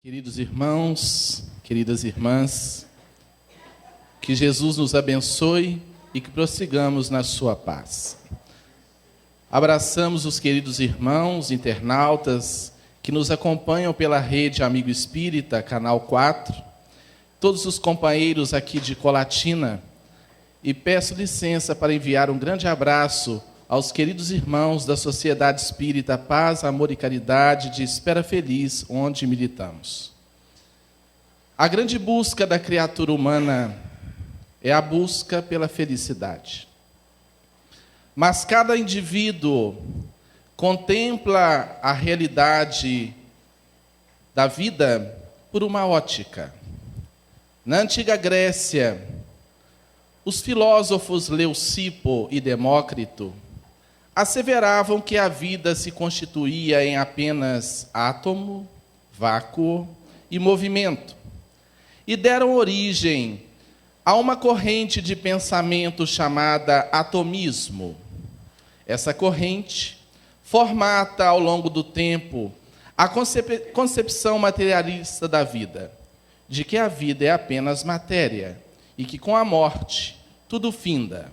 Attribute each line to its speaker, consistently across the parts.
Speaker 1: Queridos irmãos, queridas irmãs, que Jesus nos abençoe e que prossigamos na sua paz. Abraçamos os queridos irmãos, internautas, que nos acompanham pela rede Amigo Espírita, Canal 4, todos os companheiros aqui de Colatina, e peço licença para enviar um grande abraço aos queridos irmãos da Sociedade Espírita Paz, Amor e Caridade de Espera Feliz, onde militamos. A grande busca da criatura humana é a busca pela felicidade. Mas cada indivíduo contempla a realidade da vida por uma ótica. Na antiga Grécia, os filósofos Leucipo e Demócrito asseveravam que a vida se constituía em apenas átomo, vácuo e movimento, e deram origem a uma corrente de pensamento chamada atomismo. Essa corrente formata ao longo do tempo a concepção materialista da vida, de que a vida é apenas matéria e que com a morte tudo finda.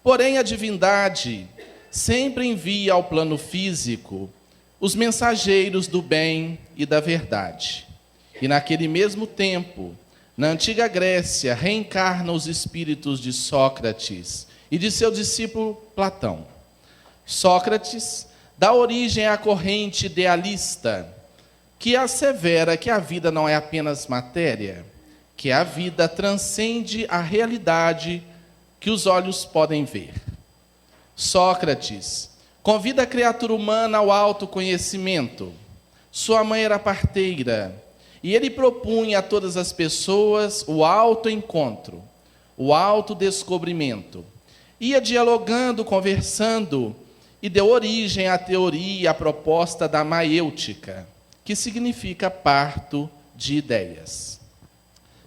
Speaker 1: Porém, a divindade sempre envia ao plano físico os mensageiros do bem e da verdade. E naquele mesmo tempo, na antiga Grécia, reencarnam os espíritos de Sócrates e de seu discípulo Platão. Sócrates dá origem à corrente idealista, que assevera que a vida não é apenas matéria, que a vida transcende a realidade que os olhos podem ver. Sócrates convida a criatura humana ao autoconhecimento. Sua mãe era parteira, e ele propunha a todas as pessoas o autoencontro, o autodescobrimento. Ia dialogando, conversando, e deu origem à teoria e à proposta da maêutica, que significa parto de ideias.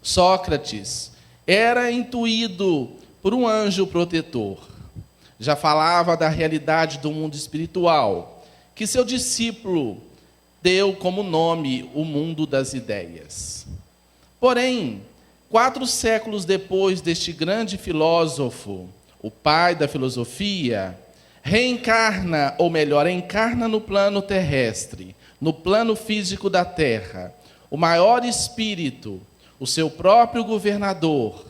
Speaker 1: Sócrates era intuído por um anjo protetor. Já falava da realidade do mundo espiritual, que seu discípulo deu como nome o mundo das ideias. Porém, 4 séculos depois deste grande filósofo, o pai da filosofia, reencarna, ou melhor, encarna no plano terrestre, no plano físico da Terra, o maior espírito, o seu próprio governador,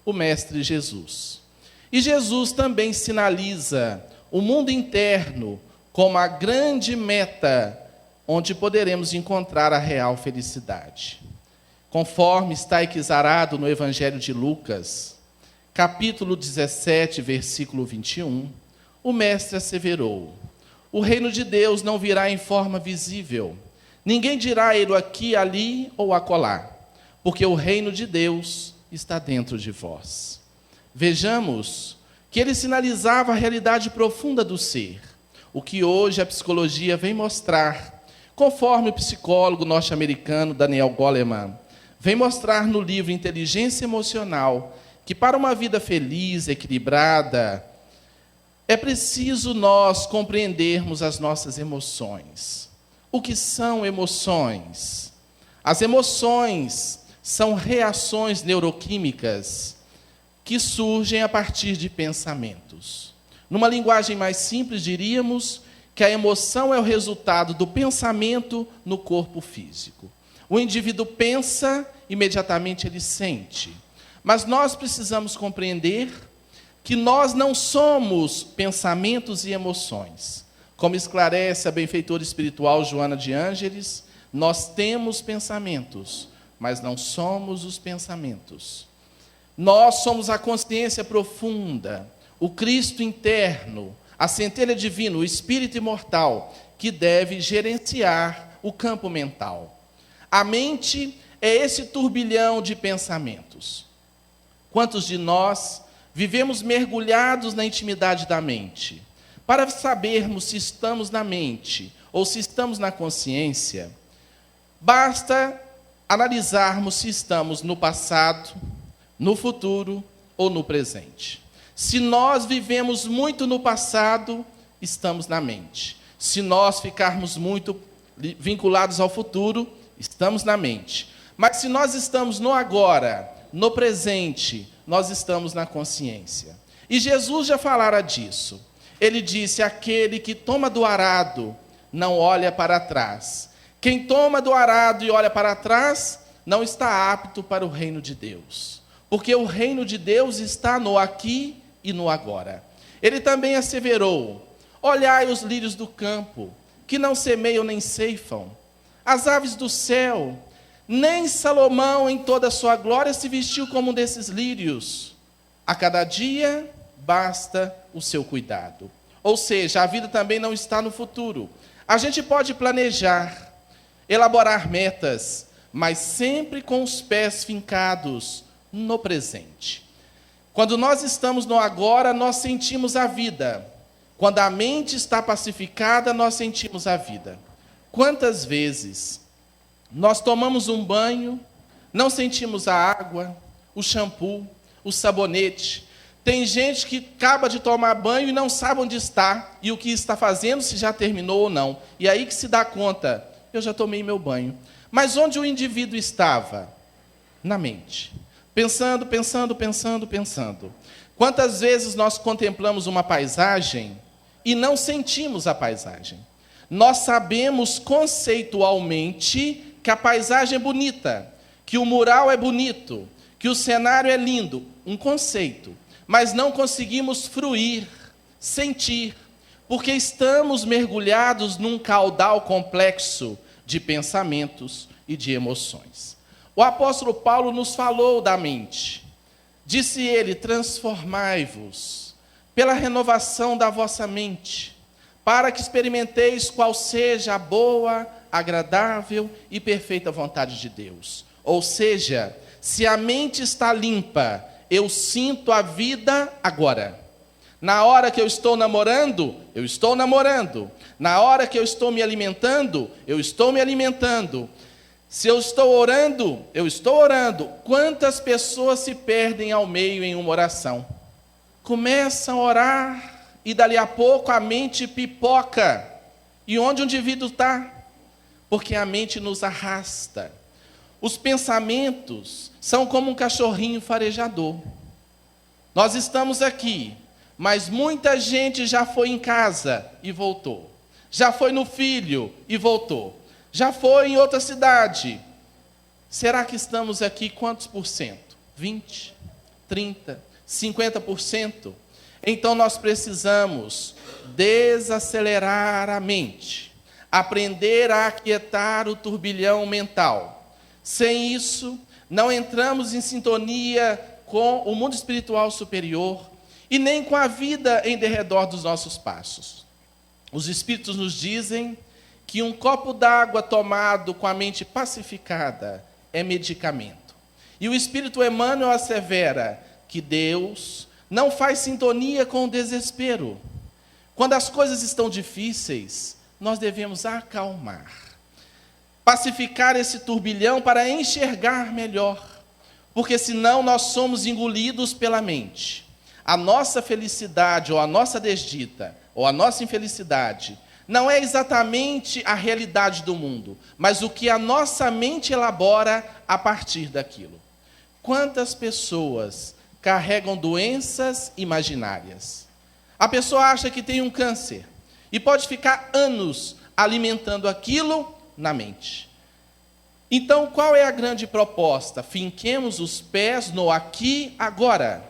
Speaker 1: o Mestre Jesus. E Jesus também sinaliza o mundo interno como a grande meta onde poderemos encontrar a real felicidade. Conforme está exarado no Evangelho de Lucas, capítulo 17, versículo 21, o Mestre asseverou: o reino de Deus não virá em forma visível. Ninguém dirá ele aqui, ali ou acolá, porque o reino de Deus está dentro de vós. Vejamos que ele sinalizava a realidade profunda do ser, o que hoje a psicologia vem mostrar, conforme o psicólogo norte-americano Daniel Goleman vem mostrar no livro Inteligência Emocional, que para uma vida feliz, equilibrada, é preciso nós compreendermos as nossas emoções. O que são emoções? As emoções são reações neuroquímicas que surgem a partir de pensamentos. Numa linguagem mais simples, diríamos que a emoção é o resultado do pensamento no corpo físico. O indivíduo pensa, imediatamente ele sente. Mas nós precisamos compreender que nós não somos pensamentos e emoções. Como esclarece a benfeitora espiritual Joana de Ângeles, nós temos pensamentos, mas não somos os pensamentos. Nós somos a consciência profunda, o Cristo interno, a centelha divina, o Espírito imortal, que deve gerenciar o campo mental. A mente é esse turbilhão de pensamentos. Quantos de nós vivemos mergulhados na intimidade da mente? Para sabermos se estamos na mente ou se estamos na consciência, basta analisarmos se estamos no passado, no futuro ou no presente. Se nós vivemos muito no passado, estamos na mente. Se nós ficarmos muito vinculados ao futuro, estamos na mente. Mas se nós estamos no agora, no presente, nós estamos na consciência. E Jesus já falara disso. Ele disse: aquele que toma do arado não olha para trás. Quem toma do arado e olha para trás não está apto para o reino de Deus. Porque o reino de Deus está no aqui e no agora. Ele também asseverou: olhai os lírios do campo, que não semeiam nem ceifam, as aves do céu, nem Salomão em toda a sua glória se vestiu como um desses lírios. A cada dia basta o seu cuidado. Ou seja, a vida também não está no futuro. A gente pode planejar, elaborar metas, mas sempre com os pés fincados no presente. Quando nós estamos no agora, nós sentimos a vida. Quando a mente está pacificada, nós sentimos a vida. Quantas vezes nós tomamos um banho, não sentimos a água, o shampoo, o sabonete. Tem gente que acaba de tomar banho e não sabe onde está e o que está fazendo, se já terminou ou não. E aí que se dá conta: eu já tomei meu banho. Mas onde o indivíduo estava? Na mente. Pensando, pensando, pensando, pensando. Quantas vezes nós contemplamos uma paisagem e não sentimos a paisagem? Nós sabemos conceitualmente que a paisagem é bonita, que o mural é bonito, que o cenário é lindo, um conceito, mas não conseguimos fruir, sentir, porque estamos mergulhados num caudal complexo de pensamentos e de emoções. O apóstolo Paulo nos falou da mente. Disse ele: transformai-vos pela renovação da vossa mente, para que experimenteis qual seja a boa, agradável e perfeita vontade de Deus. Ou seja, se a mente está limpa, eu sinto a vida agora. Na hora que eu estou namorando, eu estou namorando. Na hora que eu estou me alimentando, eu estou me alimentando. Se eu estou orando, eu estou orando. Quantas pessoas se perdem ao meio em uma oração? Começam a orar e dali a pouco a mente pipoca. E onde o indivíduo está? Porque a mente nos arrasta. Os pensamentos são como um cachorrinho farejador. Nós estamos aqui, mas muita gente já foi em casa e voltou. Já foi no filho e voltou. Já foi em outra cidade. Será que estamos aqui quantos por cento? 20, 30, 50%? Então nós precisamos desacelerar a mente, aprender a aquietar o turbilhão mental. Sem isso, não entramos em sintonia com o mundo espiritual superior e nem com a vida em derredor dos nossos passos. Os Espíritos nos dizem que um copo d'água tomado com a mente pacificada é medicamento. E o Espírito Emmanuel assevera que Deus não faz sintonia com o desespero. Quando as coisas estão difíceis, nós devemos acalmar, pacificar esse turbilhão para enxergar melhor, porque senão nós somos engolidos pela mente. A nossa felicidade, ou a nossa desdita, ou a nossa infelicidade, não é exatamente a realidade do mundo, mas o que a nossa mente elabora a partir daquilo. Quantas pessoas carregam doenças imaginárias? A pessoa acha que tem um câncer e pode ficar anos alimentando aquilo na mente. Então, qual é a grande proposta? Finquemos os pés no aqui, agora.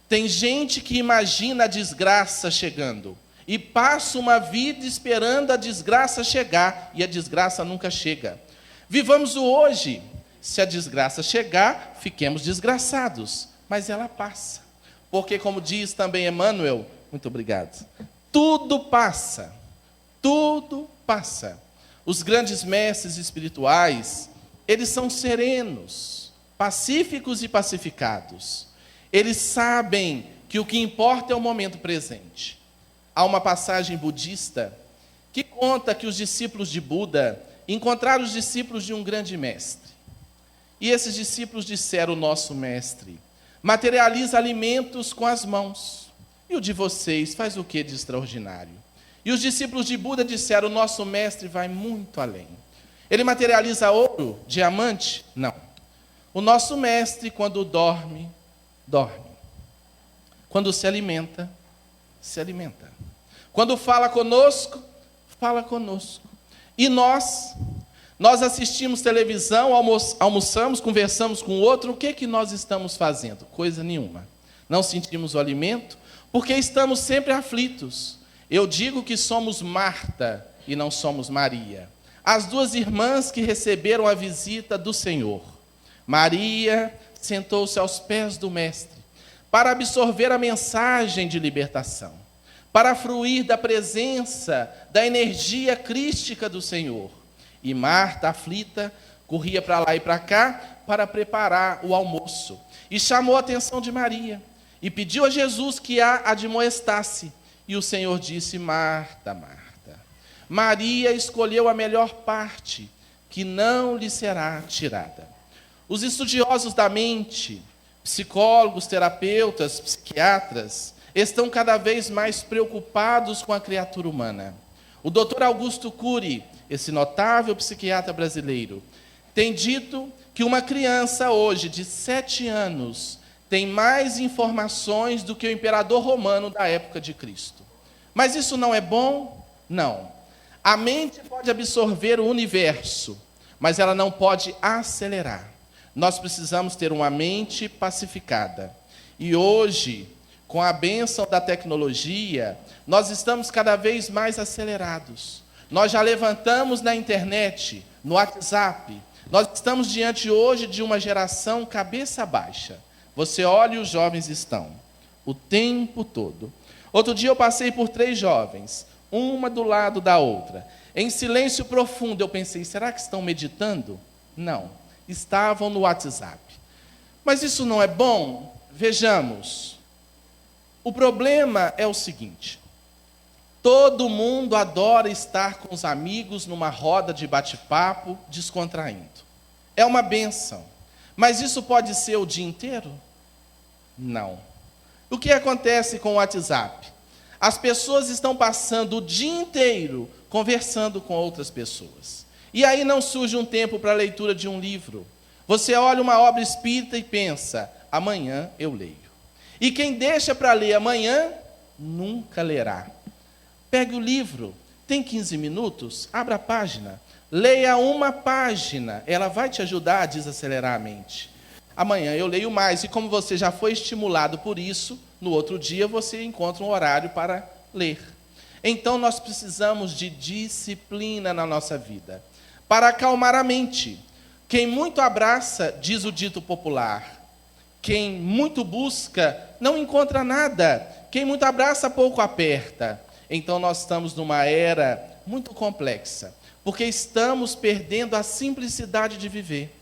Speaker 1: Tem gente que imagina a desgraça chegando e passa uma vida esperando a desgraça chegar, e a desgraça nunca chega. Vivamos o hoje. Se a desgraça chegar, fiquemos desgraçados, mas ela passa. Porque, como diz também Emmanuel, muito obrigado, tudo passa, tudo passa. Os grandes mestres espirituais, eles são serenos, pacíficos e pacificados. Eles sabem que o que importa é o momento presente. Há uma passagem budista que conta que os discípulos de Buda encontraram os discípulos de um grande mestre. E esses discípulos disseram: nosso mestre materializa alimentos com as mãos. E o de vocês faz o que de extraordinário? E os discípulos de Buda disseram: nosso mestre vai muito além. Ele materializa ouro, diamante? Não. O nosso mestre, quando dorme, dorme. Quando se alimenta, se alimenta. Quando fala conosco, fala conosco. E nós assistimos televisão, almoçamos, conversamos com o outro, o que nós estamos fazendo? Coisa nenhuma. Não sentimos o alimento, porque estamos sempre aflitos. Eu digo que somos Marta e não somos Maria. As duas irmãs que receberam a visita do Senhor. Maria sentou-se aos pés do Mestre para absorver a mensagem de libertação, para fruir da presença, da energia crística do Senhor. E Marta, aflita, corria para lá e para cá para preparar o almoço. E chamou a atenção de Maria e pediu a Jesus que a admoestasse. E o Senhor disse: Marta, Marta, Maria escolheu a melhor parte, que não lhe será tirada. Os estudiosos da mente, psicólogos, terapeutas, psiquiatras, estão cada vez mais preocupados com a criatura humana. O Dr. Augusto Cury, esse notável psiquiatra brasileiro, tem dito que uma criança hoje de 7 anos tem mais informações do que o imperador romano da época de Cristo. Mas isso não é bom? Não. A mente pode absorver o universo, mas ela não pode acelerar. Nós precisamos ter uma mente pacificada. E hoje, com a bênção da tecnologia, nós estamos cada vez mais acelerados. Nós já levantamos na internet, no WhatsApp. Nós estamos diante hoje de uma geração cabeça baixa. Você olha e os jovens estão o tempo todo. Outro dia eu passei por 3 jovens, uma do lado da outra. Em silêncio profundo, eu pensei, será que estão meditando? Não, estavam no WhatsApp. Mas isso não é bom? Vejamos. O problema é o seguinte: todo mundo adora estar com os amigos numa roda de bate-papo, descontraindo. É uma bênção. Mas isso pode ser o dia inteiro? Não. O que acontece com o WhatsApp? As pessoas estão passando o dia inteiro conversando com outras pessoas. E aí não surge um tempo para a leitura de um livro. Você olha uma obra espírita e pensa, amanhã eu leio. E quem deixa para ler amanhã, nunca lerá. Pegue o livro, tem 15 minutos, abra a página, leia uma página, ela vai te ajudar a desacelerar a mente. Amanhã eu leio mais, e como você já foi estimulado por isso, no outro dia você encontra um horário para ler. Então nós precisamos de disciplina na nossa vida, para acalmar a mente. Quem muito abraça, diz o dito popular, quem muito busca, não encontra nada. Quem muito abraça, pouco aperta. Então nós estamos numa era muito complexa, porque estamos perdendo a simplicidade de viver.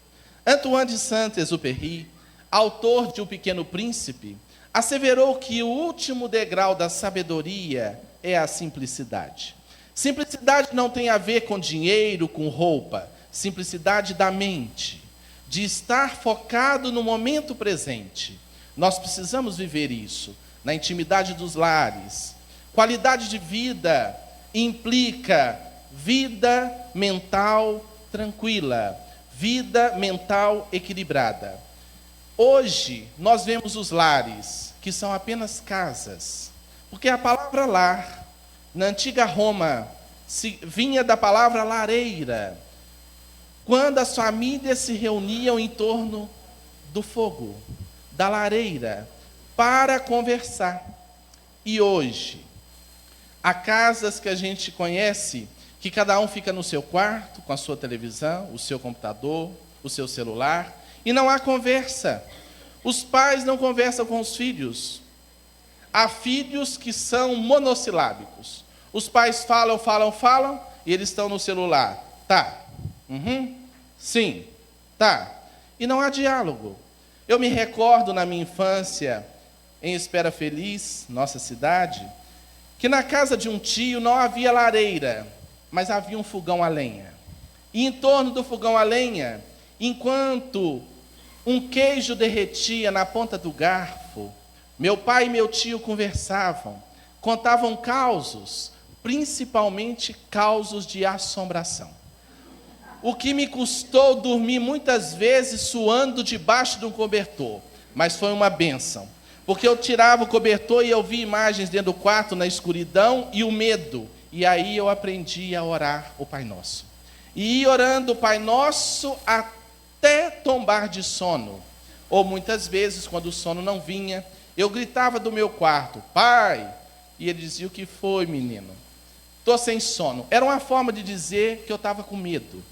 Speaker 1: Antoine de Saint-Exupéry, autor de O Pequeno Príncipe, asseverou que o último degrau da sabedoria é a simplicidade. Simplicidade não tem a ver com dinheiro, com roupa. Simplicidade da mente, de estar focado no momento presente. Nós precisamos viver isso, na intimidade dos lares. Qualidade de vida implica vida mental tranquila, vida mental equilibrada. Hoje, nós vemos os lares, que são apenas casas, porque a palavra lar, na antiga Roma, vinha da palavra lareira, quando as famílias se reuniam em torno do fogo, da lareira, para conversar. E hoje, há casas que a gente conhece, que cada um fica no seu quarto, com a sua televisão, o seu computador, o seu celular, e não há conversa. Os pais não conversam com os filhos. Há filhos que são monossilábicos. Os pais falam, e eles estão no celular. Tá. Sim. Tá. E não há diálogo. Eu me recordo na minha infância, em Espera Feliz, nossa cidade, que na casa de um tio não havia lareira, mas havia um fogão a lenha. E em torno do fogão a lenha, enquanto um queijo derretia na ponta do garfo, meu pai e meu tio conversavam, contavam causos, principalmente causos de assombração. o que me custou dormir muitas vezes suando debaixo de um cobertor, mas foi uma bênção, porque eu tirava o cobertor e eu via imagens dentro do quarto, na escuridão e o medo, e aí eu aprendi a orar o Pai Nosso, e ir orando o Pai Nosso até tombar de sono, ou muitas vezes, quando o sono não vinha, eu gritava do meu quarto, Pai, e ele dizia, o que foi, menino? Estou sem sono. Era uma forma de dizer que eu estava com medo.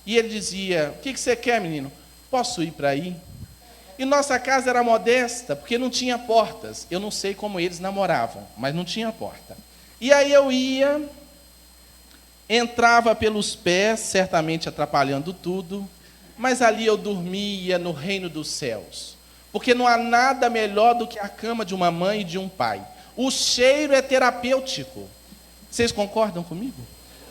Speaker 1: E ele dizia, o que você quer, menino? Posso ir para aí? E nossa casa era modesta, porque não tinha portas. Eu não sei como eles namoravam, mas não tinha porta. E aí eu ia, entrava pelos pés, certamente atrapalhando tudo, mas ali eu dormia no reino dos céus. Porque não há nada melhor do que a cama de uma mãe e de um pai. O cheiro é terapêutico. Vocês concordam comigo?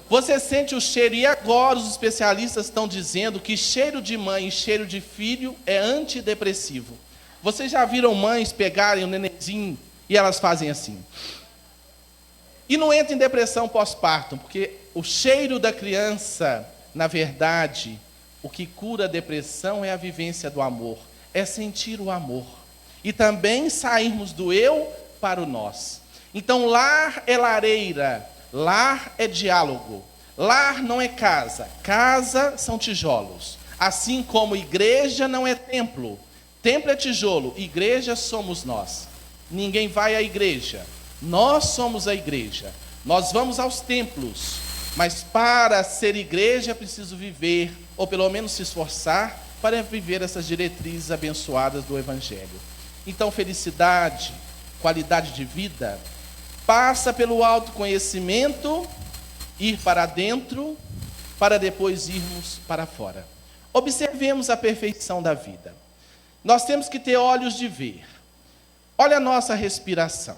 Speaker 1: Você sente o cheiro, e agora os especialistas estão dizendo que cheiro de mãe e cheiro de filho é antidepressivo. Vocês já viram mães pegarem o nenenzinho e elas fazem assim? E não entra em depressão pós-parto, porque o cheiro da criança, na verdade, o que cura a depressão é a vivência do amor, é sentir o amor. E também sairmos do eu para o nós. Então, lar é lareira, lar é diálogo, lar não é casa, casa são tijolos. Assim como igreja não é templo, templo é tijolo, igreja somos nós. Ninguém vai à igreja, nós somos a igreja. Nós vamos aos templos, mas para ser igreja é preciso viver, ou pelo menos se esforçar, para viver essas diretrizes abençoadas do Evangelho. Então, felicidade, qualidade de vida, passa pelo autoconhecimento, ir para dentro, para depois irmos para fora. Observemos a perfeição da vida. Nós temos que ter olhos de ver. Olha a nossa respiração.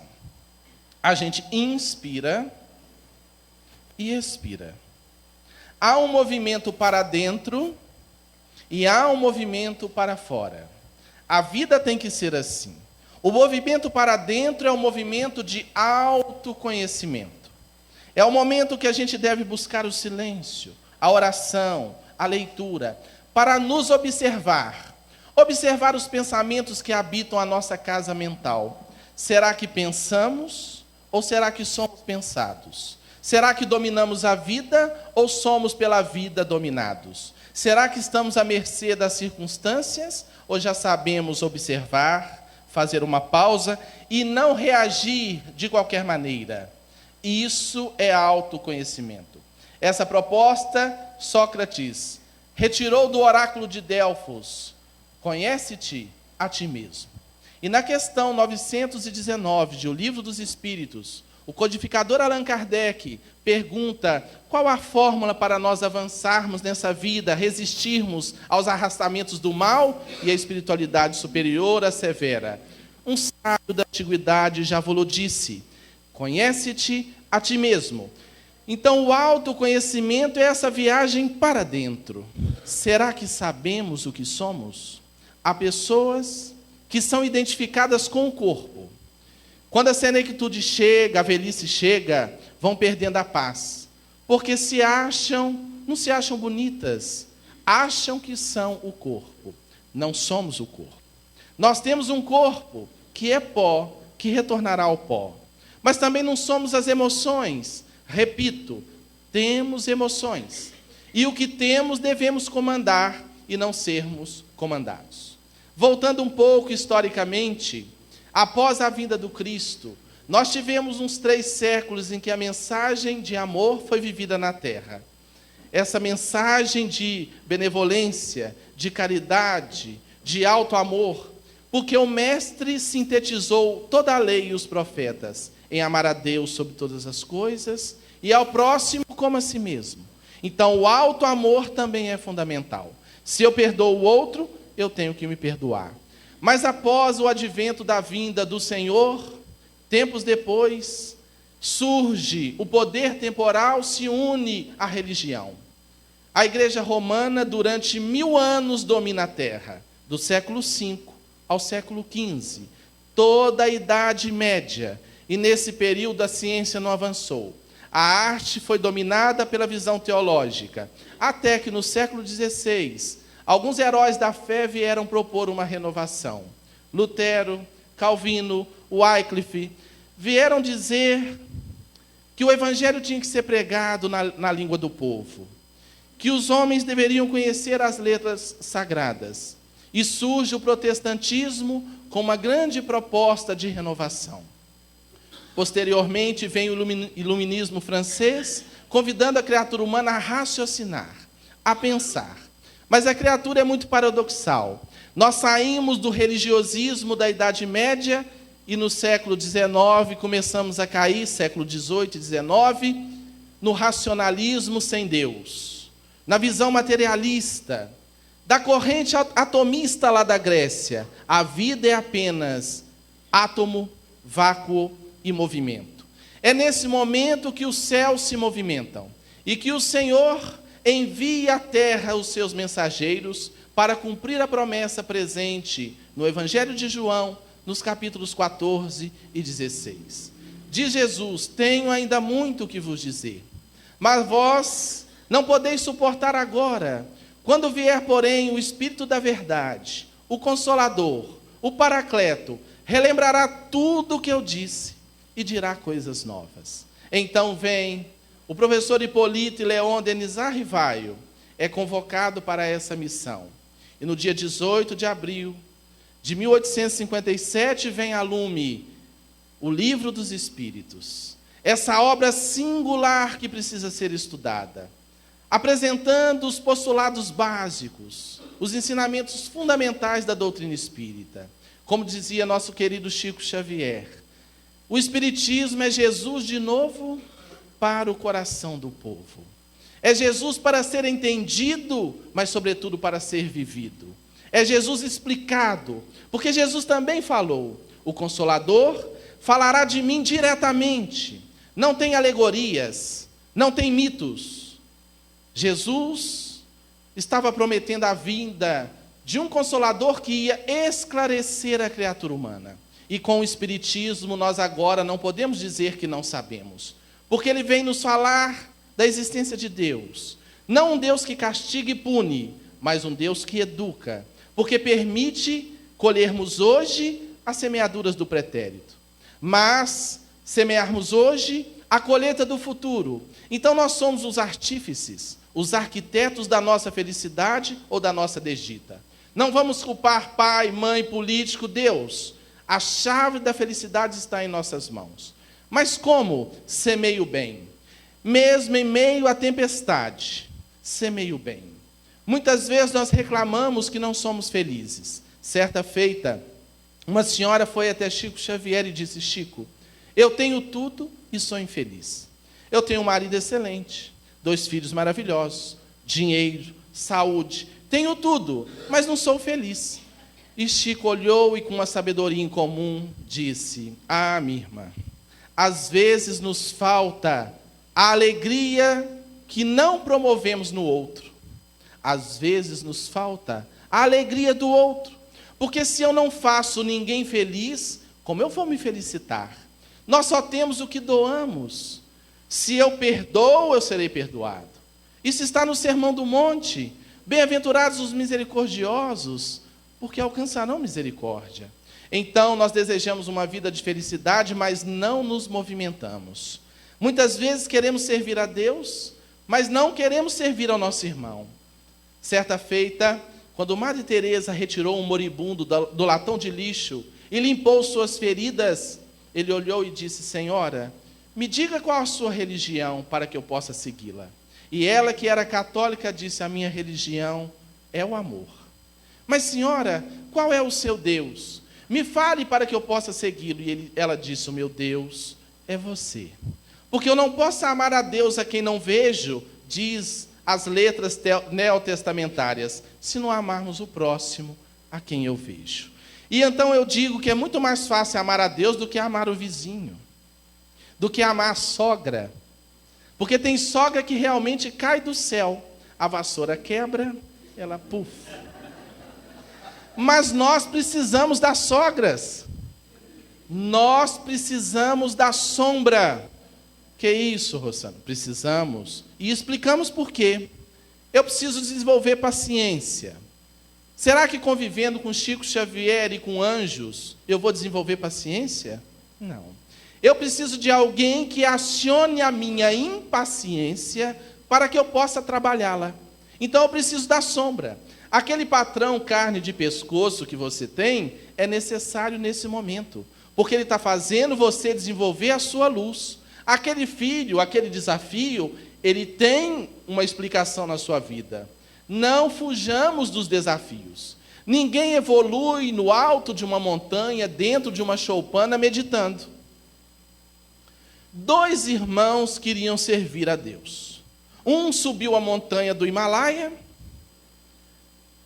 Speaker 1: A gente inspira e expira. Há um movimento para dentro e há um movimento para fora. A vida tem que ser assim. O movimento para dentro é um movimento de autoconhecimento. É o momento que a gente deve buscar o silêncio, a oração, a leitura, para nos observar. Observar os pensamentos que habitam a nossa casa mental. Será que pensamos ou será que somos pensados? Será que dominamos a vida ou somos pela vida dominados? Será que estamos à mercê das circunstâncias ou já sabemos observar, fazer uma pausa e não reagir de qualquer maneira? Isso é autoconhecimento. Essa proposta, Sócrates retirou do oráculo de Delfos: conhece-te a ti mesmo. E na questão 919 de O Livro dos Espíritos, o codificador Allan Kardec pergunta qual a fórmula para nós avançarmos nessa vida, resistirmos aos arrastamentos do mal e a espiritualidade superior assevera. Um sábio da antiguidade já vos disse: conhece-te a ti mesmo. Então, o autoconhecimento é essa viagem para dentro. Será que sabemos o que somos? Há pessoas que são identificadas com o corpo. Quando a senectude chega, a velhice chega, vão perdendo a paz. Porque não se acham bonitas, acham que são o corpo. Não somos o corpo. Nós temos um corpo que é pó, que retornará ao pó. Mas também não somos as emoções. Repito, temos emoções. E o que temos devemos comandar e não sermos comandados. Voltando um pouco historicamente, após a vinda do Cristo, nós tivemos uns 3 séculos em que a mensagem de amor foi vivida na Terra. Essa mensagem de benevolência, de caridade, de alto amor, porque o Mestre sintetizou toda a lei e os profetas em amar a Deus sobre todas as coisas e ao próximo como a si mesmo. Então, o alto amor também é fundamental. Se eu perdoo o outro, eu tenho que me perdoar. Mas após o advento da vinda do Senhor, tempos depois, surge o poder temporal, se une à religião. A Igreja Romana, durante 1000 anos, domina a Terra, do século V ao século XV, toda a Idade Média, e nesse período a ciência não avançou. A arte foi dominada pela visão teológica, até que no século XVI, alguns heróis da fé vieram propor uma renovação. Lutero, Calvino, Wycliffe vieram dizer que o evangelho tinha que ser pregado na língua do povo, que os homens deveriam conhecer as letras sagradas. E surge o protestantismo com uma grande proposta de renovação. Posteriormente vem o iluminismo francês, convidando a criatura humana a raciocinar, a pensar. Mas a criatura é muito paradoxal. Nós saímos do religiosismo da Idade Média e no século XIX começamos a cair, século XVIII e XIX, no racionalismo sem Deus, na visão materialista, da corrente atomista lá da Grécia. A vida é apenas átomo, vácuo e movimento. É nesse momento que os céus se movimentam e que o Senhor envia à terra os seus mensageiros para cumprir a promessa presente no Evangelho de João, nos capítulos 14 e 16. Diz Jesus: tenho ainda muito que vos dizer, mas vós não podeis suportar agora. Quando vier, porém, o Espírito da verdade, o Consolador, o Paracleto, relembrará tudo o que eu disse e dirá coisas novas. Então vem o professor Hipólito Leon Denisard Rivaio, é convocado para essa missão. E no dia 18 de abril de 1857 vem a lume o Livro dos Espíritos. Essa obra singular que precisa ser estudada, apresentando os postulados básicos, os ensinamentos fundamentais da doutrina espírita. Como dizia nosso querido Chico Xavier, o Espiritismo é Jesus de novo para o coração do povo. É Jesus para ser entendido, mas sobretudo para ser vivido. É Jesus explicado, porque Jesus também falou: o Consolador falará de mim diretamente. Não tem alegorias, não tem mitos. Jesus estava prometendo a vinda de um Consolador que ia esclarecer a criatura humana. E com o Espiritismo nós agora não podemos dizer que não sabemos, porque ele vem nos falar da existência de Deus. Não um Deus que castiga e pune, mas um Deus que educa, porque permite colhermos hoje as semeaduras do pretérito, mas semearmos hoje a colheita do futuro. Então nós somos os artífices, os arquitetos da nossa felicidade ou da nossa desdita. Não vamos culpar pai, mãe, político, Deus. A chave da felicidade está em nossas mãos. Mas como semeie o bem? Mesmo em meio à tempestade, semeie o bem. Muitas vezes nós reclamamos que não somos felizes. Certa feita, uma senhora foi até Chico Xavier e disse: Chico, eu tenho tudo e sou infeliz. Eu tenho um marido excelente, 2 filhos maravilhosos, dinheiro, saúde, tenho tudo, mas não sou feliz. E Chico olhou e, com uma sabedoria incomum, disse: ah, minha irmã, às vezes nos falta a alegria que não promovemos no outro. Às vezes nos falta a alegria do outro. Porque se eu não faço ninguém feliz, como eu vou me felicitar? Nós só temos o que doamos. Se eu perdoo, eu serei perdoado. Isso está no Sermão do Monte. Bem-aventurados os misericordiosos, porque alcançarão misericórdia. Então, nós desejamos uma vida de felicidade, mas não nos movimentamos. Muitas vezes queremos servir a Deus, mas não queremos servir ao nosso irmão. Certa feita, quando Madre Teresa retirou um moribundo do latão de lixo e limpou suas feridas, ele olhou e disse: Senhora, me diga qual a sua religião para que eu possa segui-la. E ela, que era católica, disse: a minha religião é o amor. Mas, senhora, qual é o seu Deus? Me fale para que eu possa segui-lo. E ela disse: o meu Deus é você. Porque eu não posso amar a Deus a quem não vejo, diz as letras neotestamentárias, se não amarmos o próximo a quem eu vejo. E então eu digo que é muito mais fácil amar a Deus do que amar o vizinho, do que amar a sogra. Porque tem sogra que realmente cai do céu, a vassoura quebra, ela puf. Mas nós precisamos das sogras. Nós precisamos da sombra que isso, Rossano? Precisamos. E explicamos por quê. Eu preciso desenvolver paciência. Será que convivendo com Chico Xavier e com anjos, eu vou desenvolver paciência? Não. Eu preciso de alguém que acione a minha impaciência para que eu possa trabalhá-la. Então eu preciso da sombra. Aquele patrão carne de pescoço que você tem é necessário nesse momento, porque ele está fazendo você desenvolver a sua luz. Aquele filho, aquele desafio, ele tem uma explicação na sua vida. Não fujamos dos desafios. Ninguém evolui no alto de uma montanha, dentro de uma choupana, meditando. 2 irmãos queriam servir a Deus. Um subiu a montanha do Himalaia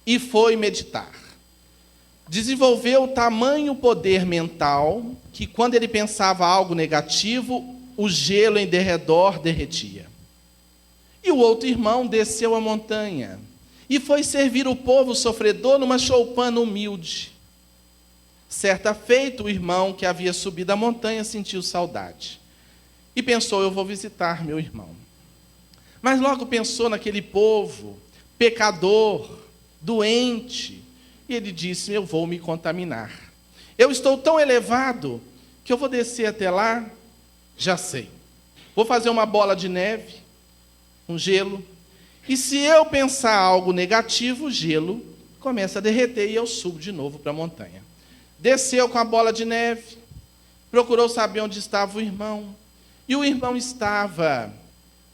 Speaker 1: e foi meditar. Desenvolveu tamanho poder mental que, quando ele pensava algo negativo, o gelo em derredor derretia. E o outro irmão desceu a montanha e foi servir o povo sofredor numa choupana humilde. Certa feita, o irmão que havia subido a montanha sentiu saudade e pensou: eu vou visitar meu irmão. Mas logo pensou naquele povo pecador, doente, e ele disse: eu vou me contaminar. Eu estou tão elevado que eu vou descer até lá, já sei. Vou fazer uma bola de neve, um gelo, e se eu pensar algo negativo, o gelo começa a derreter e eu subo de novo para a montanha. Desceu com a bola de neve, procurou saber onde estava o irmão, e o irmão estava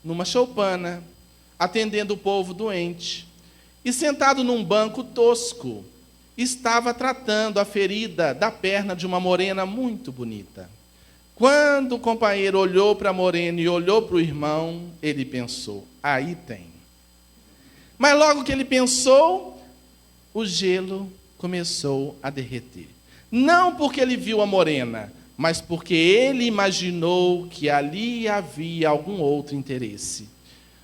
Speaker 1: numa choupana, atendendo o povo doente, e sentado num banco tosco, estava tratando a ferida da perna de uma morena muito bonita. Quando o companheiro olhou para a morena e olhou para o irmão, ele pensou: aí tem. Mas logo que ele pensou, o gelo começou a derreter. Não porque ele viu a morena, mas porque ele imaginou que ali havia algum outro interesse.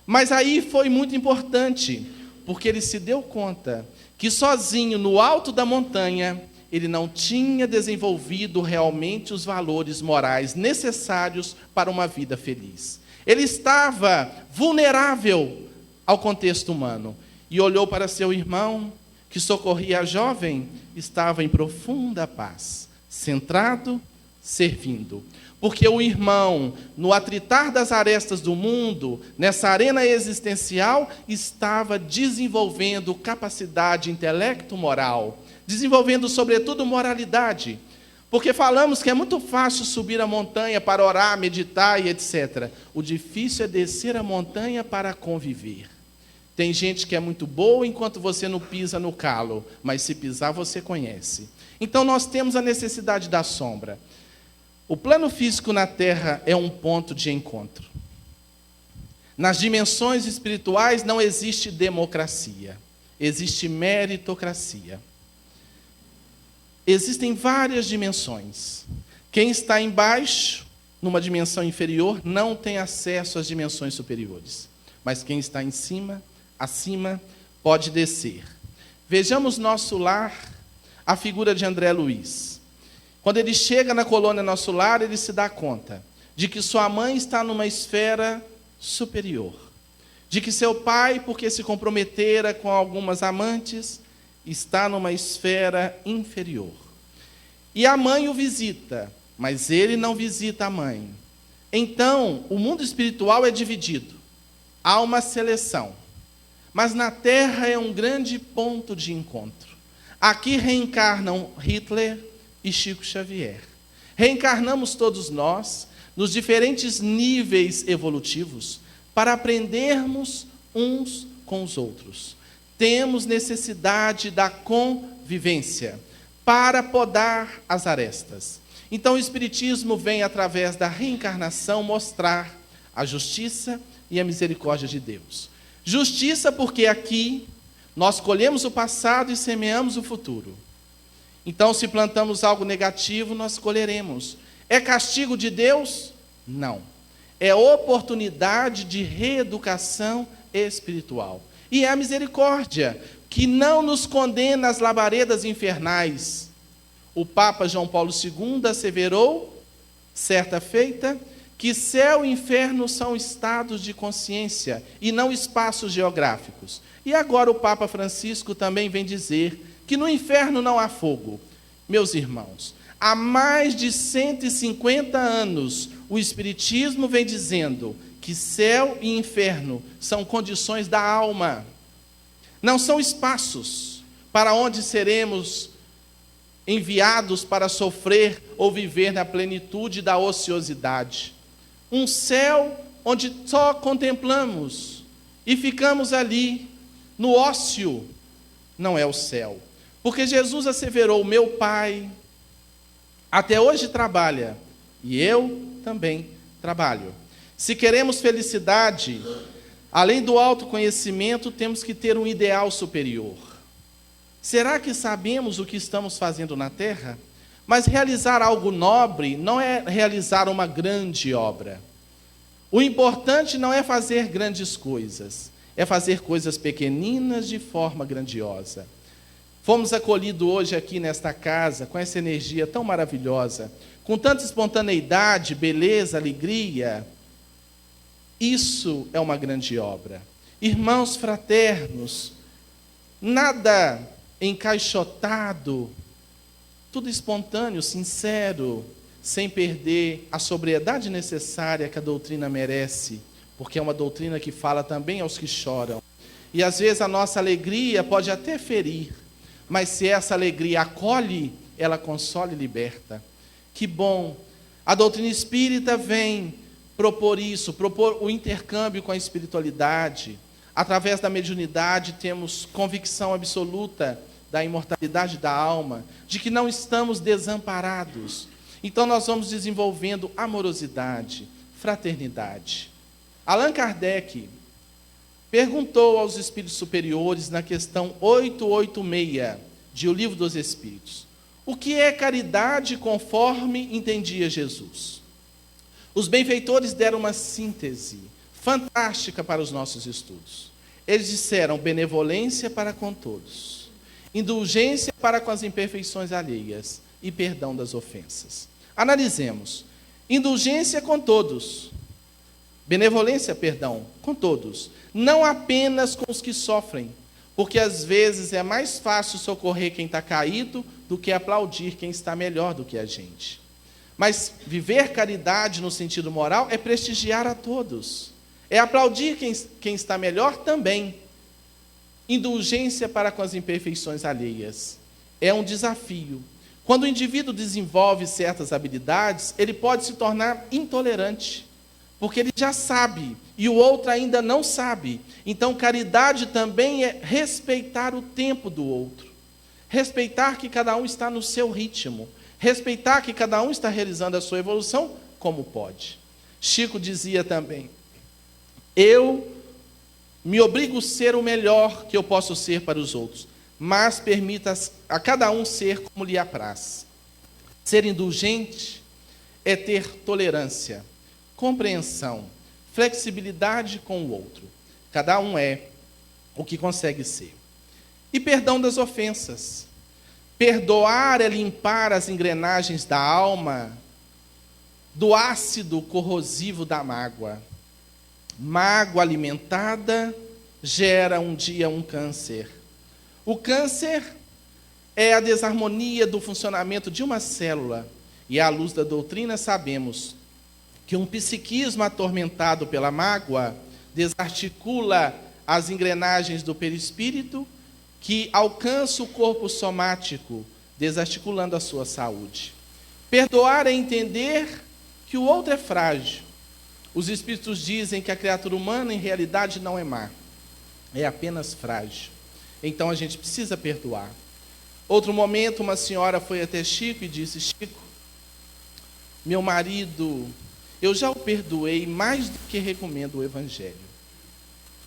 Speaker 1: Mas aí foi muito importante, porque ele se deu conta que sozinho, no alto da montanha, ele não tinha desenvolvido realmente os valores morais necessários para uma vida feliz. Ele estava vulnerável ao contexto humano e olhou para seu irmão, que socorria a jovem, estava em profunda paz, centrado, servindo. Porque o irmão, no atritar das arestas do mundo, nessa arena existencial, estava desenvolvendo capacidade intelecto-moral, desenvolvendo, sobretudo, moralidade. Porque falamos que é muito fácil subir a montanha para orar, meditar e etc. O difícil é descer a montanha para conviver. Tem gente que é muito boa enquanto você não pisa no calo, mas se pisar você conhece. Então nós temos a necessidade da sombra. O plano físico na Terra é um ponto de encontro. Nas dimensões espirituais não existe democracia, existe meritocracia. Existem várias dimensões. Quem está embaixo, numa dimensão inferior, não tem acesso às dimensões superiores. Mas quem está em cima, acima, pode descer. Vejamos nosso lar, a figura de André Luiz. Quando ele chega na colônia Nosso Lar, ele se dá conta de que sua mãe está numa esfera superior. De que seu pai, porque se comprometera com algumas amantes, está numa esfera inferior. E a mãe o visita, mas ele não visita a mãe. Então, o mundo espiritual é dividido. Há uma seleção. Mas na Terra é um grande ponto de encontro. Aqui reencarnam Hitler e Chico Xavier. Reencarnamos todos nós, nos diferentes níveis evolutivos, para aprendermos uns com os outros. Temos necessidade da convivência para podar as arestas. Então o Espiritismo vem, através da reencarnação, mostrar a justiça e a misericórdia de Deus. Justiça porque aqui nós colhemos o passado e semeamos o futuro. Então, se plantamos algo negativo, nós colheremos. É castigo de Deus? Não. É oportunidade de reeducação espiritual. E é a misericórdia, que não nos condena às labaredas infernais. O Papa João Paulo II asseverou, certa feita, que céu e inferno são estados de consciência e não espaços geográficos. E agora o Papa Francisco também vem dizer que no inferno não há fogo. Meus irmãos, há mais de 150 anos o Espiritismo vem dizendo que céu e inferno são condições da alma, não são espaços para onde seremos enviados para sofrer ou viver na plenitude da ociosidade. Um céu onde só contemplamos e ficamos ali no ócio, não é o céu. Porque Jesus asseverou: meu Pai até hoje trabalha e eu também trabalho. Se queremos felicidade, além do autoconhecimento, temos que ter um ideal superior. Será que sabemos o que estamos fazendo na terra? Mas realizar algo nobre não é realizar uma grande obra. O importante não é fazer grandes coisas, é fazer coisas pequeninas de forma grandiosa. Fomos acolhidos hoje aqui nesta casa, com essa energia tão maravilhosa, com tanta espontaneidade, beleza, alegria. Isso é uma grande obra. Irmãos fraternos, nada encaixotado, tudo espontâneo, sincero, sem perder a sobriedade necessária que a doutrina merece, porque é uma doutrina que fala também aos que choram. E às vezes a nossa alegria pode até ferir, mas se essa alegria acolhe, ela consola e liberta. Que bom! A doutrina espírita vem propor isso, propor o intercâmbio com a espiritualidade. Através da mediunidade temos convicção absoluta da imortalidade da alma, de que não estamos desamparados. Então nós vamos desenvolvendo amorosidade, fraternidade. Allan Kardec perguntou aos espíritos superiores na questão 886 de O Livro dos Espíritos: o que é caridade conforme entendia Jesus? Os benfeitores deram uma síntese fantástica para os nossos estudos. Eles disseram: benevolência para com todos, indulgência para com as imperfeições alheias e perdão das ofensas. Analisemos. Indulgência com todos, benevolência, perdão, com todos, não apenas com os que sofrem, porque às vezes é mais fácil socorrer quem está caído do que aplaudir quem está melhor do que a gente. Mas viver caridade no sentido moral é prestigiar a todos, é aplaudir quem está melhor também. Indulgência para com as imperfeições alheias é um desafio. Quando o indivíduo desenvolve certas habilidades, ele pode se tornar intolerante, porque ele já sabe e o outro ainda não sabe. Então, caridade também é respeitar o tempo do outro, respeitar que cada um está no seu ritmo, respeitar que cada um está realizando a sua evolução como pode. Chico dizia também: eu me obrigo a ser o melhor que eu posso ser para os outros, mas permita a cada um ser como lhe apraz. Ser indulgente é ter tolerância, compreensão, flexibilidade com o outro. Cada um é o que consegue ser. E perdão das ofensas. Perdoar é limpar as engrenagens da alma do ácido corrosivo da mágoa. Mágoa alimentada gera um dia um câncer. O câncer é a desarmonia do funcionamento de uma célula. E à luz da doutrina sabemos que um psiquismo atormentado pela mágoa desarticula as engrenagens do perispírito, que alcança o corpo somático, desarticulando a sua saúde. Perdoar é entender que o outro é frágil. Os espíritos dizem que a criatura humana, em realidade, não é má, é apenas frágil. Então, a gente precisa perdoar. Outro momento, uma senhora foi até Chico e disse: Chico, meu marido, eu já o perdoei mais do que recomendo o Evangelho.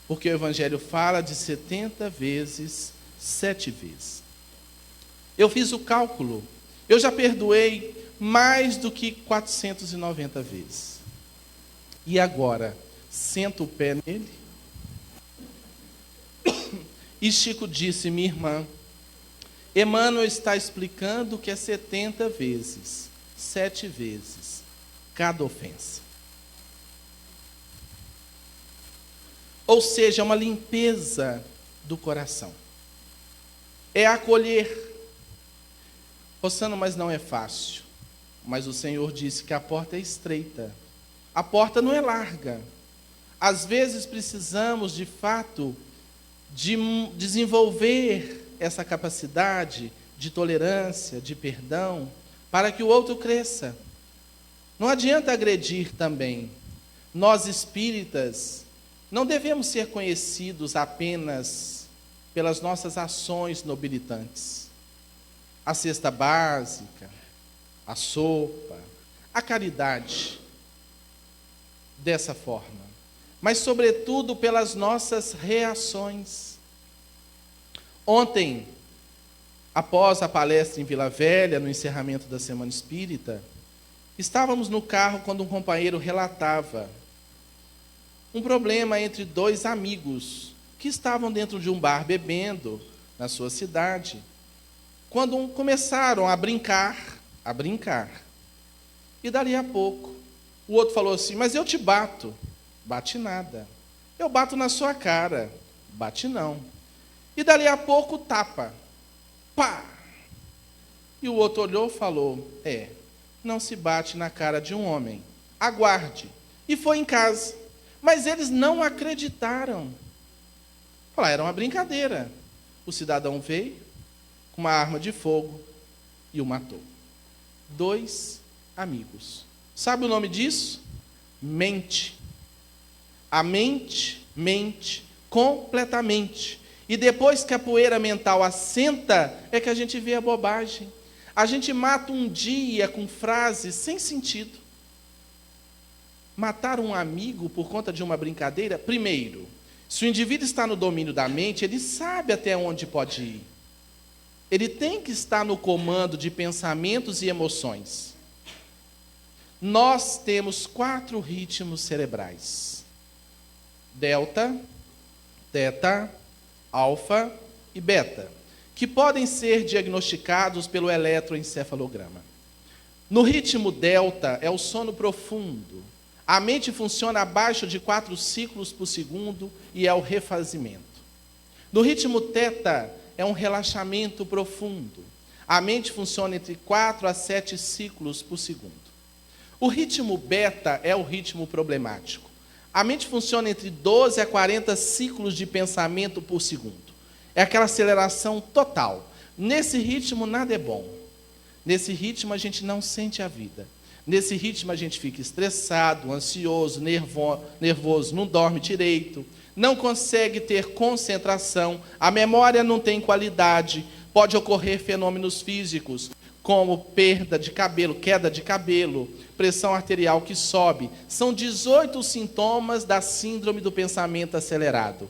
Speaker 1: Porque o Evangelho fala de 70 vezes, 7 vezes. Eu fiz o cálculo, eu já perdoei mais do que 490 vezes. E agora, sento o pé nele? E Chico disse: minha irmã, Emmanuel está explicando que é 70 vezes, 7 vezes, cada ofensa. Ou seja, é uma limpeza do coração. É acolher. Rossano, mas não é fácil. Mas o Senhor disse que a porta é estreita. A porta não é larga. Às vezes precisamos, de fato, de desenvolver essa capacidade de tolerância, de perdão, para que o outro cresça. Não adianta agredir também. Nós espíritas não devemos ser conhecidos apenas pelas nossas ações nobilitantes. A cesta básica, a sopa, a caridade, dessa forma. Mas, sobretudo, pelas nossas reações. Ontem, após a palestra em Vila Velha, no encerramento da Semana Espírita, estávamos no carro quando um companheiro relatava um problema entre dois amigos que estavam dentro de um bar bebendo na sua cidade, quando começaram a brincar. E dali a pouco, o outro falou assim, mas eu te bato. Bate nada. Eu bato na sua cara. Bate não. E dali a pouco, tapa. Pá! E o outro olhou e falou, não se bate na cara de um homem. Aguarde. E foi em casa. Mas eles não acreditaram. Falaram, era uma brincadeira. O cidadão veio com uma arma de fogo e o matou. 2 amigos. Sabe o nome disso? Mente. A mente mente completamente. E depois que a poeira mental assenta, é que a gente vê a bobagem. A gente mata um dia com frases sem sentido. Matar um amigo por conta de uma brincadeira, primeiro, se o indivíduo está no domínio da mente, ele sabe até onde pode ir. Ele tem que estar no comando de pensamentos e emoções. Nós temos 4 ritmos cerebrais: delta, teta, alfa e beta, que podem ser diagnosticados pelo eletroencefalograma. No ritmo delta é o sono profundo. A mente funciona abaixo de 4 ciclos por segundo e é o refazimento. No ritmo teta é um relaxamento profundo. A mente funciona entre 4 a 7 ciclos por segundo. O ritmo beta é o ritmo problemático. A mente funciona entre 12 a 40 ciclos de pensamento por segundo. É aquela aceleração total. Nesse ritmo nada é bom. Nesse ritmo a gente não sente a vida. Nesse ritmo a gente fica estressado, ansioso, nervoso, não dorme direito, não consegue ter concentração, a memória não tem qualidade, pode ocorrer fenômenos físicos, como perda de cabelo, queda de cabelo, pressão arterial que sobe. São 18 sintomas da síndrome do pensamento acelerado.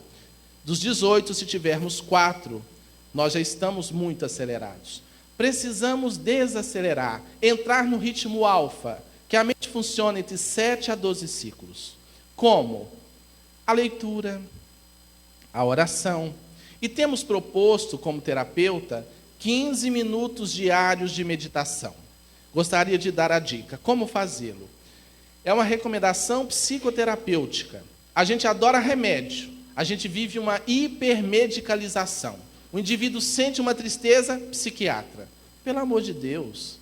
Speaker 1: Dos 18, se tivermos 4, nós já estamos muito acelerados. Precisamos desacelerar, entrar no ritmo alfa, que a mente funciona entre 7 a 12 ciclos. Como? A leitura, a oração. E temos proposto, como terapeuta, 15 minutos diários de meditação. Gostaria de dar a dica. Como fazê-lo? É uma recomendação psicoterapêutica. A gente adora remédio. A gente vive uma hipermedicalização. O indivíduo sente uma tristeza, psiquiatra. Pelo amor de Deus.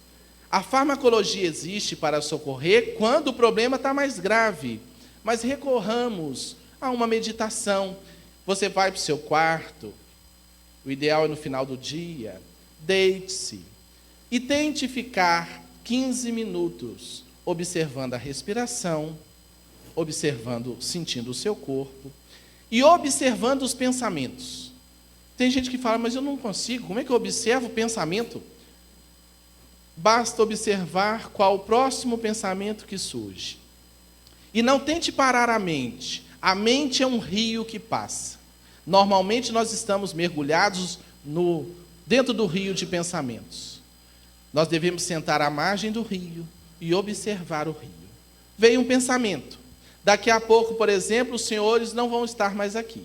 Speaker 1: A farmacologia existe para socorrer quando o problema está mais grave. Mas recorramos a uma meditação. Você vai para o seu quarto. O ideal é no final do dia. Deite-se. E tente ficar 15 minutos observando a respiração, observando, sentindo o seu corpo e observando os pensamentos. Tem gente que fala, mas eu não consigo, como é que eu observo o pensamento? Basta observar qual o próximo pensamento que surge. E não tente parar a mente. A mente é um rio que passa. Normalmente nós estamos mergulhados dentro do rio de pensamentos. Nós devemos sentar à margem do rio e observar o rio. Veio um pensamento. Daqui a pouco, por exemplo, os senhores não vão estar mais aqui.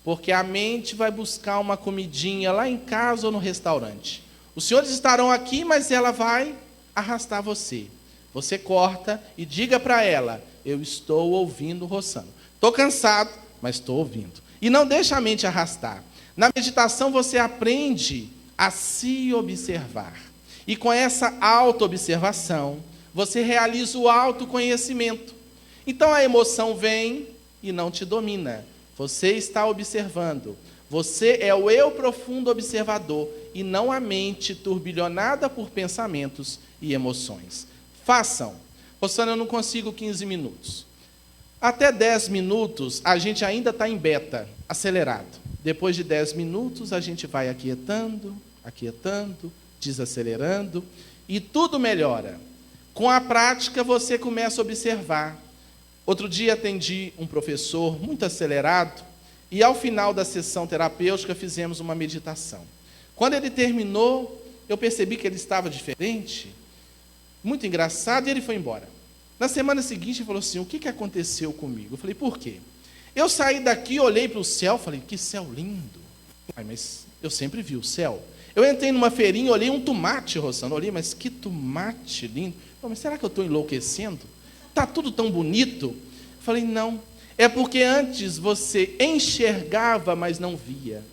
Speaker 1: Porque a mente vai buscar uma comidinha lá em casa ou no restaurante. Os senhores estarão aqui, mas ela vai arrastar você. Você corta e diga para ela, eu estou ouvindo Rossano. Estou cansado, mas estou ouvindo. E não deixa a mente arrastar. Na meditação você aprende a se observar. E com essa autoobservação, você realiza o autoconhecimento. Então a emoção vem e não te domina. Você está observando. Você é o eu profundo observador e não a mente turbilhonada por pensamentos e emoções. Façam. Rosana, eu não consigo 15 minutos. Até 10 minutos, a gente ainda está em beta, acelerado. Depois de 10 minutos, a gente vai aquietando, desacelerando, e tudo melhora. Com a prática, você começa a observar. Outro dia atendi um professor muito acelerado, e ao final da sessão terapêutica fizemos uma meditação. Quando ele terminou, eu percebi que ele estava diferente, muito engraçado, e ele foi embora. Na semana seguinte, ele falou assim, o que aconteceu comigo? Eu falei, por quê? Eu saí daqui, olhei para o céu, falei, que céu lindo. Mas eu sempre vi o céu. Eu entrei numa feirinha, olhei um tomate, Rosana, olhei, mas que tomate lindo. Mas será que eu estou enlouquecendo? Está tudo tão bonito? Eu falei, não. É porque antes você enxergava, mas não via.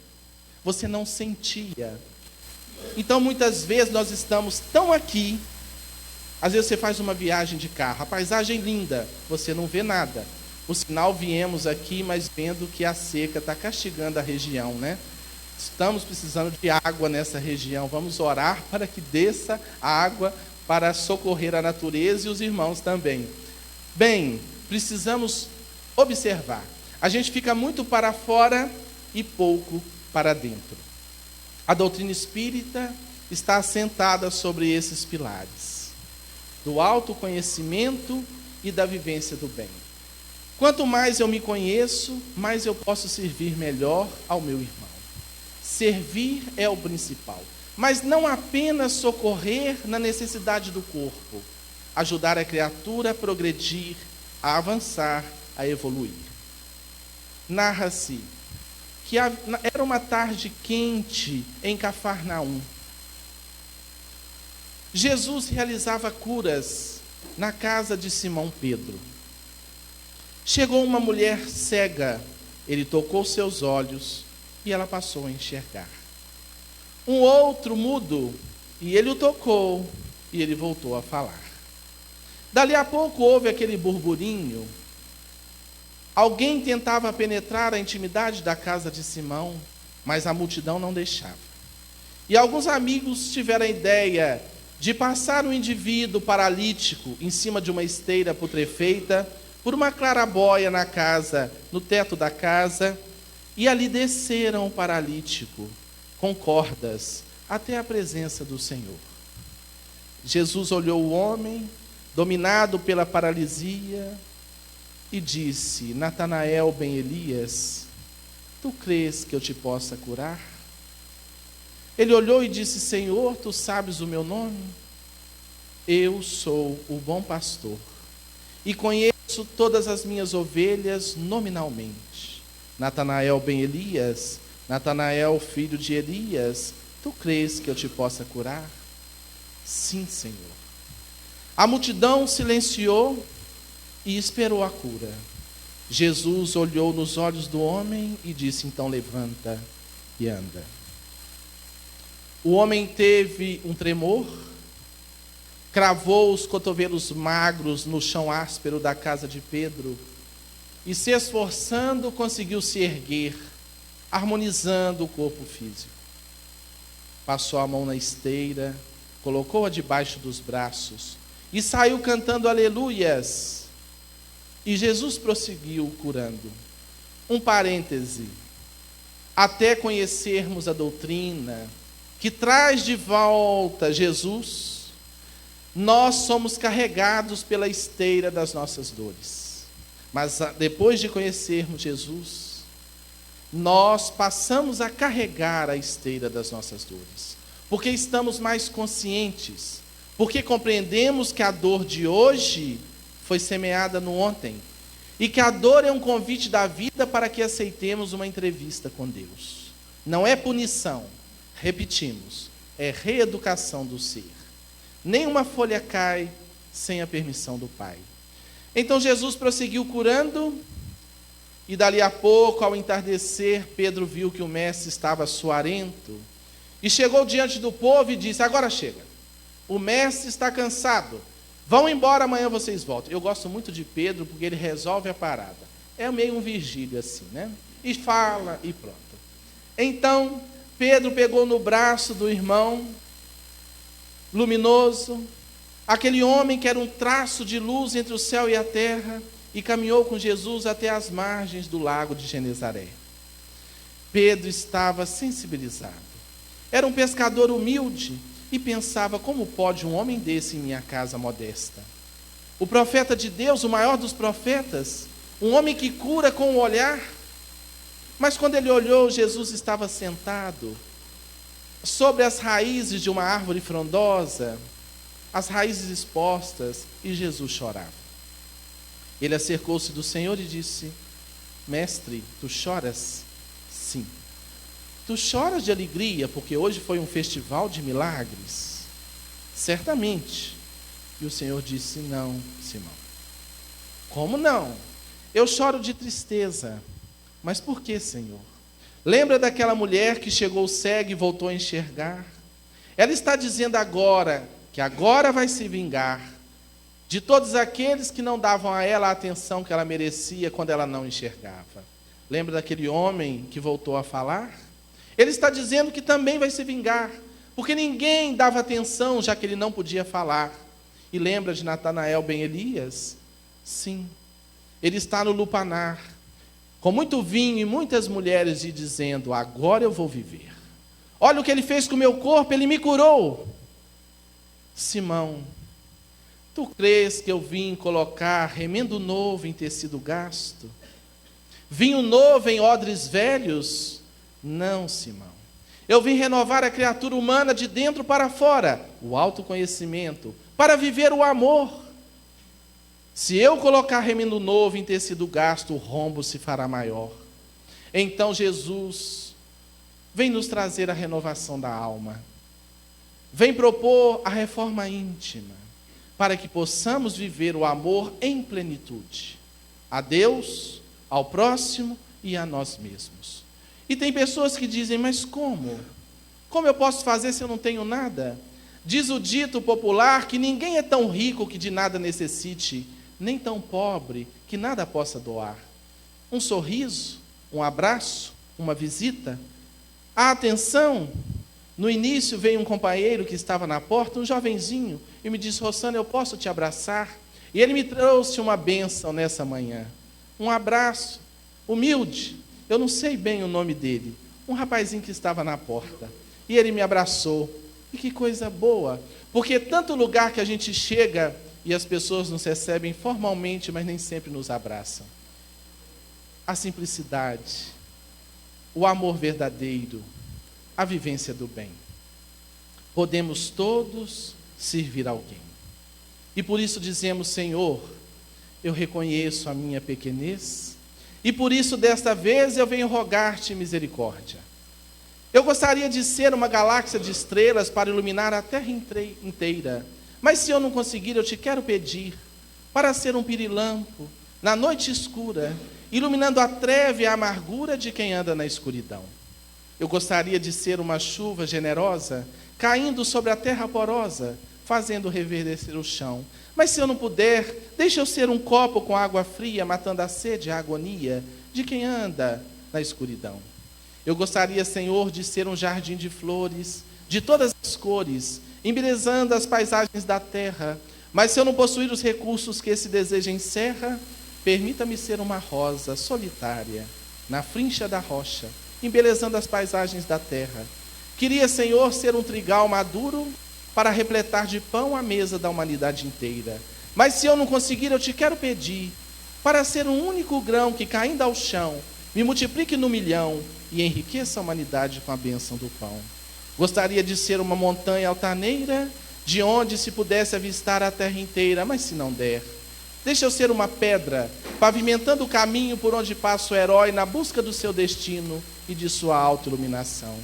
Speaker 1: Você não sentia. Então, muitas vezes, nós estamos tão aqui. Às vezes você faz uma viagem de carro, a paisagem linda, você não vê nada. Por sinal, viemos aqui, mas vendo que a seca está castigando a região, né? Estamos precisando de água nessa região. Vamos orar para que desça a água para socorrer a natureza e os irmãos também. Bem, precisamos observar. A gente fica muito para fora e pouco para dentro. A doutrina espírita está assentada sobre esses pilares, do autoconhecimento e da vivência do bem. Quanto mais eu me conheço, mais eu posso servir melhor ao meu irmão. Servir é o principal, mas não apenas socorrer na necessidade do corpo, ajudar a criatura a progredir, a avançar, a evoluir. Narra-se que era uma tarde quente em Cafarnaum. Jesus realizava curas na casa de Simão Pedro. Chegou uma mulher cega, ele tocou seus olhos e ela passou a enxergar. Um outro mudo, e ele o tocou e ele voltou a falar. Dali a pouco houve aquele burburinho. Alguém tentava penetrar a intimidade da casa de Simão, mas a multidão não deixava. E alguns amigos tiveram a ideia de passar um indivíduo paralítico em cima de uma esteira putrefeita por uma clarabóia na casa, no teto da casa, e ali desceram o paralítico com cordas até a presença do Senhor. Jesus olhou o homem, dominado pela paralisia, e disse: Natanael ben Elias, tu crês que eu te possa curar? Ele olhou e disse: Senhor, tu sabes o meu nome? Eu sou o bom pastor e conheço todas as minhas ovelhas nominalmente. Natanael ben Elias, Natanael filho de Elias, tu crês que eu te possa curar? Sim, Senhor. A multidão silenciou e esperou a cura. Jesus olhou nos olhos do homem e disse: então levanta e anda. O homem teve um tremor, cravou os cotovelos magros no chão áspero da casa de Pedro e, se esforçando, conseguiu se erguer, harmonizando o corpo físico. Passou a mão na esteira, colocou-a debaixo dos braços e saiu cantando aleluias. E Jesus prosseguiu curando. Um parêntese. Até conhecermos a doutrina que traz de volta Jesus, nós somos carregados pela esteira das nossas dores. Mas depois de conhecermos Jesus, nós passamos a carregar a esteira das nossas dores. Porque estamos mais conscientes. Porque compreendemos que a dor de hoje foi semeada no ontem. E que a dor é um convite da vida para que aceitemos uma entrevista com Deus. Não é punição, repetimos, é reeducação do ser. Nenhuma folha cai sem a permissão do Pai. Então Jesus prosseguiu curando E dali a pouco, ao entardecer, Pedro viu que o mestre estava suarento. E chegou diante do povo e disse: agora chega. O mestre está cansado. Vão embora, amanhã vocês voltam. Eu gosto muito de Pedro porque ele resolve a parada. É meio um Virgílio assim, né? E fala e pronto. Então, Pedro pegou no braço do irmão luminoso, aquele homem que era um traço de luz entre o céu e a terra, e caminhou com Jesus até as margens do lago de Genezaré. Pedro estava sensibilizado. Era um pescador humilde e pensava: como pode um homem desse em minha casa modesta? O profeta de Deus, o maior dos profetas, um homem que cura com o olhar. Mas quando ele olhou, Jesus estava sentado sobre as raízes de uma árvore frondosa, as raízes expostas, e Jesus chorava. Ele acercou-se do Senhor e disse: mestre, tu choras? Sim. Tu choras de alegria porque hoje foi um festival de milagres? Certamente. E o Senhor disse: não, Simão. Como não? Eu choro de tristeza. Mas por que, Senhor? Lembra daquela mulher que chegou cega e voltou a enxergar? Ela está dizendo agora que agora vai se vingar de todos aqueles que não davam a ela a atenção que ela merecia quando ela não enxergava. Lembra daquele homem que voltou a falar? Ele está dizendo que também vai se vingar, porque ninguém dava atenção, já que ele não podia falar. E lembra de Natanael ben Elias? Sim, ele está no lupanar, com muito vinho e muitas mulheres, e dizendo: agora eu vou viver. Olha o que ele fez com o meu corpo, ele me curou. Simão, tu crês que eu vim colocar remendo novo em tecido gasto? Vinho novo em odres velhos? Não, Simão. Eu vim renovar a criatura humana de dentro para fora, o autoconhecimento, para viver o amor. Se eu colocar remendo novo em tecido gasto, o rombo se fará maior. Então Jesus vem nos trazer a renovação da alma. Vem propor a reforma íntima, para que possamos viver o amor em plenitude. A Deus, ao próximo e a nós mesmos. E tem pessoas que dizem: mas como? Como eu posso fazer se eu não tenho nada? Diz o dito popular que ninguém é tão rico que de nada necessite, nem tão pobre que nada possa doar. Um sorriso, um abraço, uma visita, a atenção. No início veio um companheiro que estava na porta, um jovenzinho, e me disse: Rosana, eu posso te abraçar? E ele me trouxe uma bênção nessa manhã. Um abraço, humilde, eu não sei bem o nome dele, um rapazinho que estava na porta. E ele me abraçou. E que coisa boa, porque tanto lugar que a gente chega e as pessoas nos recebem formalmente, mas nem sempre nos abraçam. A simplicidade, o amor verdadeiro, a vivência do bem. Podemos todos servir alguém. E por isso dizemos: Senhor, eu reconheço a minha pequenez, e por isso desta vez eu venho rogar-te misericórdia. Eu gostaria de ser uma galáxia de estrelas para iluminar a terra inteira, mas se eu não conseguir, eu te quero pedir para ser um pirilampo na noite escura, iluminando a treva e a amargura de quem anda na escuridão. Eu gostaria de ser uma chuva generosa, caindo sobre a terra porosa, fazendo reverdecer o chão. Mas se eu não puder, deixa eu ser um copo com água fria, matando a sede e a agonia de quem anda na escuridão. Eu gostaria, Senhor, de ser um jardim de flores, de todas as cores, embelezando as paisagens da terra. Mas se eu não possuir os recursos que esse desejo encerra, permita-me ser uma rosa solitária, na frincha da rocha, embelezando as paisagens da terra. Queria, Senhor, ser um trigal maduro para repletar de pão a mesa da humanidade inteira. Mas se eu não conseguir, eu te quero pedir para ser um único grão que, caindo ao chão, me multiplique no milhão e enriqueça a humanidade com a bênção do pão. Gostaria de ser uma montanha altaneira, de onde se pudesse avistar a terra inteira, mas se não der, deixa eu ser uma pedra, pavimentando o caminho por onde passa o herói na busca do seu destino e de sua autoiluminação.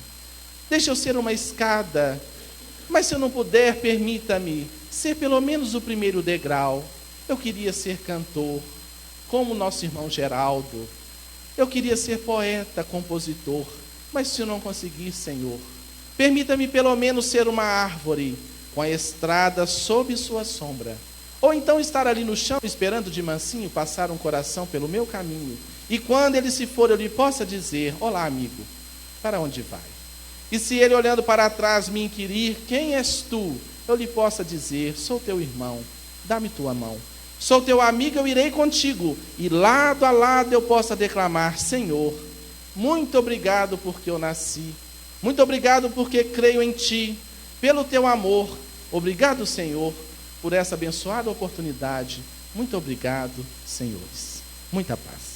Speaker 1: Deixa eu ser uma escada, mas se eu não puder, permita-me ser pelo menos o primeiro degrau. Eu queria ser cantor, como nosso irmão Geraldo, Eu queria ser poeta, compositor, mas se eu não conseguir, Senhor, permita-me pelo menos ser uma árvore com a estrada sob sua sombra. Ou então estar ali no chão esperando de mansinho passar um coração pelo meu caminho. E quando ele se for, eu lhe possa dizer: olá, amigo, para onde vai? E se ele olhando para trás me inquirir: quem és tu? Eu lhe possa dizer: sou teu irmão, dá-me tua mão. Sou teu amigo, eu irei contigo. E lado a lado eu possa declamar: Senhor, muito obrigado porque eu nasci. Muito obrigado porque creio em ti. Pelo teu amor. Obrigado, Senhor, por essa abençoada oportunidade. Muito obrigado, senhores. Muita paz.